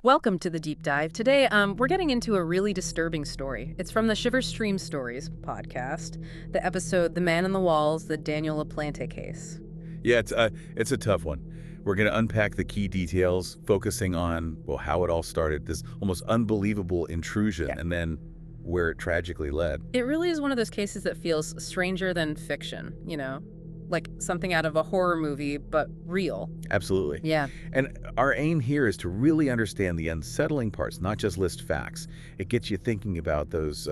Welcome to the deep dive. Today, we're getting into a really disturbing story. It's from the Shiver Stream Stories podcast, the episode "The Man in the Walls," the Daniel LaPlante case. Yeah, it's a tough one. We're going to unpack the key details, focusing on, well, how it all started, this almost unbelievable intrusion, and then where it tragically led. It really is one of those cases that feels stranger than fiction, like something out of a horror movie, but real. Absolutely. Yeah. And our aim here is to really understand the unsettling parts, not just list facts. It gets you thinking about those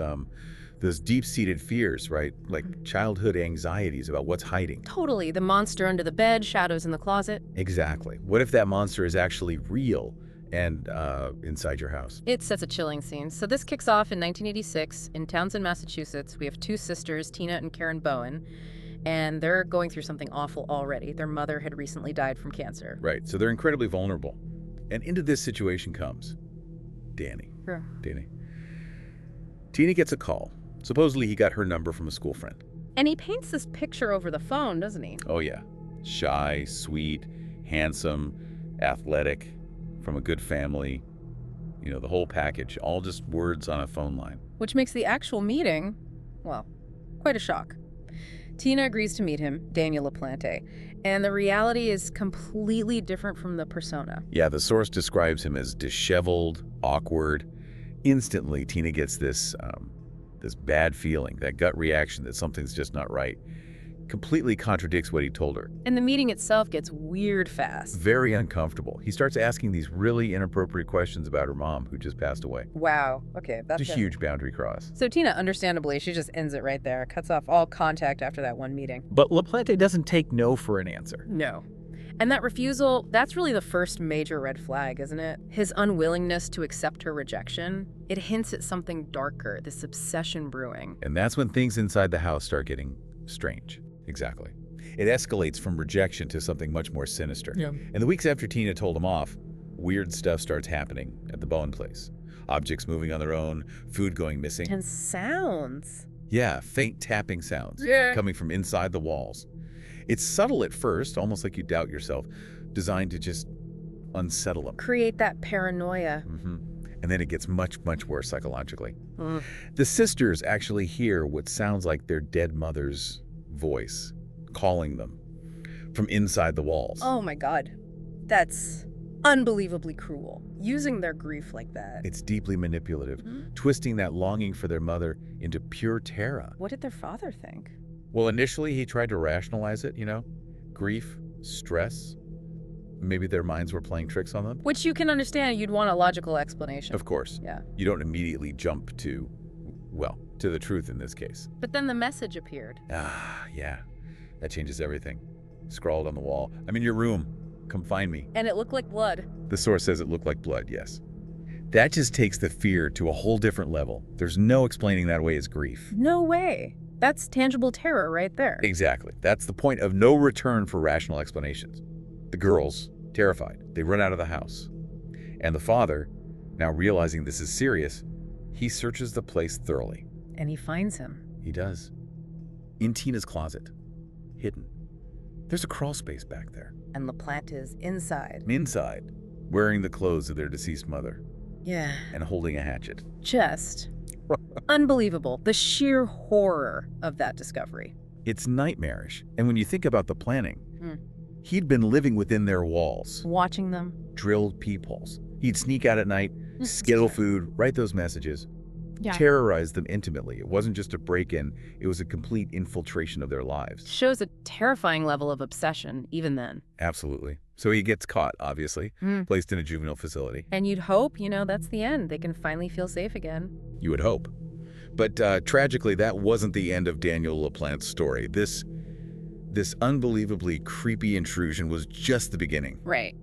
deep-seated fears, right? Like childhood anxieties about what's hiding. Totally. The monster under the bed, shadows in the closet. Exactly. What if that monster is actually real and inside your house? It sets a chilling scene. So this kicks off in 1986 in Townsend, Massachusetts. We have two sisters, Tina and Karen Bowen, and they're going through something awful already. Their mother had recently died from cancer. Right. So they're incredibly vulnerable. And into this situation comes Danny. Sure. Danny. Tina gets a call. Supposedly he got her number from a school friend. And he paints this picture over the phone, doesn't he? Oh, yeah. Shy, sweet, handsome, athletic, from a good family. You know, the whole package. All just words on a phone line. Which makes the actual meeting, well, quite a shock. Tina agrees to meet him, Daniel LaPlante, and the reality is completely different from the persona. Yeah, the source describes him as disheveled, awkward. Instantly, Tina gets this bad feeling, that gut reaction that something's just not right. Completely contradicts what he told her. And the meeting itself gets weird fast. Very uncomfortable. He starts asking these really inappropriate questions about her mom, who just passed away. Wow. Okay, that's It's a huge boundary cross. So Tina, understandably, she just ends it right there, cuts off all contact after that one meeting. But LaPlante doesn't take no for an answer. No. And that refusal, that's really the first major red flag, isn't it? His unwillingness to accept her rejection. It hints at something darker, this obsession brewing. And that's when things inside the house start getting strange. Exactly. It escalates from rejection to something much more sinister. Yeah. And the weeks after Tina told him off, weird stuff starts happening at the Bowen place. Objects moving on their own, food going missing. And sounds. Yeah, faint tapping sounds coming from inside the walls. It's subtle at first, almost like you doubt yourself, designed to just unsettle him. Create that paranoia. And then it gets much, much worse psychologically. The sisters actually hear what sounds like their dead mother's voice calling them from inside the walls. Oh my God. That's unbelievably cruel. Using their grief like that. It's deeply manipulative, twisting that longing for their mother into pure terror. What did their father think? Well, initially he tried to rationalize it, grief, stress. Maybe their minds were playing tricks on them. Which you can understand, you'd want a logical explanation. Of course. Yeah. You don't immediately jump to the truth in this case. But then the message appeared. Yeah. That changes everything. Scrawled on the wall. I'm in your room. Come find me. And it looked like blood. The source says it looked like blood, yes. That just takes the fear to a whole different level. There's no explaining that away as grief. No way. That's tangible terror right there. Exactly. That's the point of no return for rational explanations. The girls, terrified, they run out of the house. And the father, now realizing this is serious, he searches the place thoroughly. And he finds him. He does. In Tina's closet. Hidden. There's a crawl space back there. And LaPlante is inside. Inside, wearing the clothes of their deceased mother. Yeah. And holding a hatchet. Just unbelievable. The sheer horror of that discovery. It's nightmarish. And when you think about the planning, he'd been living within their walls. Watching them. Drilled peepholes. He'd sneak out at night, skittle food, write those messages. Yeah. Terrorize them intimately. It wasn't just a break-in, it was a complete infiltration of their lives. Shows a terrifying level of obsession, even then. Absolutely. So he gets caught, obviously, placed in a juvenile facility. And you'd hope, that's the end. They can finally feel safe again. You would hope. But tragically, that wasn't the end of Daniel LaPlante's story. This unbelievably creepy intrusion was just the beginning. Right.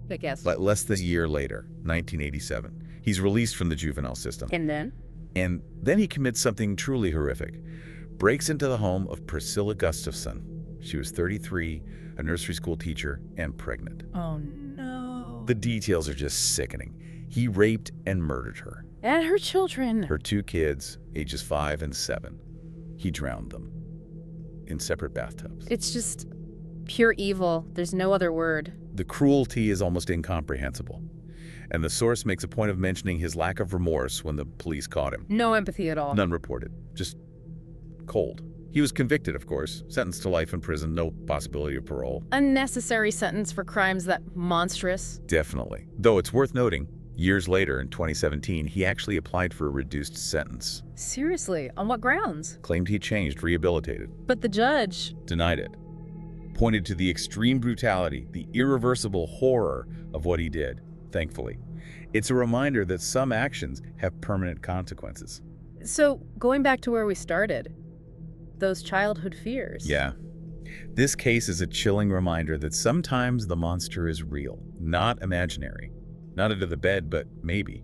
I guess. But less than a year later, 1987, he's released from the juvenile system. And then he commits something truly horrific. Breaks into the home of Priscilla Gustafson. She was 33, a nursery school teacher, and pregnant. Oh, no. The details are just sickening. He raped and murdered her. And her children. Her two kids, ages 5 and 7. He drowned them in separate bathtubs. It's just pure evil. There's no other word. The cruelty is almost incomprehensible. And the source makes a point of mentioning his lack of remorse when the police caught him. No empathy at all. None reported. Just cold. He was convicted, of course, sentenced to life in prison, no possibility of parole. Unnecessary sentence for crimes that monstrous. Definitely. Though it's worth noting, years later, in 2017, he actually applied for a reduced sentence. Seriously, on what grounds? Claimed he changed, rehabilitated. But the judge... Denied it. Pointed to the extreme brutality, the irreversible horror of what he did, thankfully. It's a reminder that some actions have permanent consequences. So, going back to where we started, those childhood fears. Yeah. This case is a chilling reminder that sometimes the monster is real, not imaginary. Not under the bed, but maybe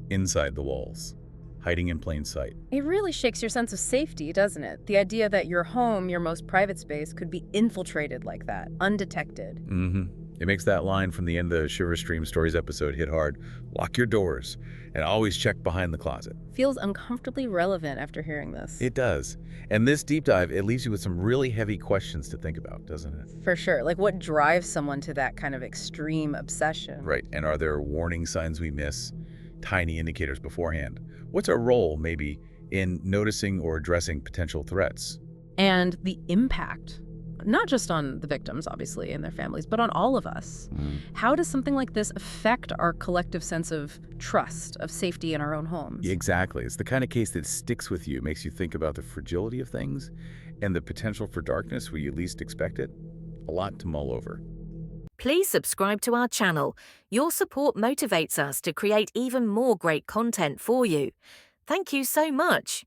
inside the walls, hiding in plain sight. It really shakes your sense of safety, doesn't it? The idea that your home, your most private space, could be infiltrated like that, undetected. It makes that line from the end of the Shiver Stream Stories episode hit hard. Lock your doors and always check behind the closet. Feels uncomfortably relevant after hearing this. It does. And this deep dive, it leaves you with some really heavy questions to think about, doesn't it? For sure. Like, what drives someone to that kind of extreme obsession? Right. And are there warning signs we miss? Tiny indicators beforehand? What's our role, maybe, in noticing or addressing potential threats? And the impact, not just on the victims, obviously, and their families, but on all of us. How does something like this affect our collective sense of trust, of safety in our own homes? Exactly. It's the kind of case that sticks with you, makes you think about the fragility of things and the potential for darkness where you least expect it. A lot to mull over. Please subscribe to our channel. Your support motivates us to create even more great content for you. Thank you so much.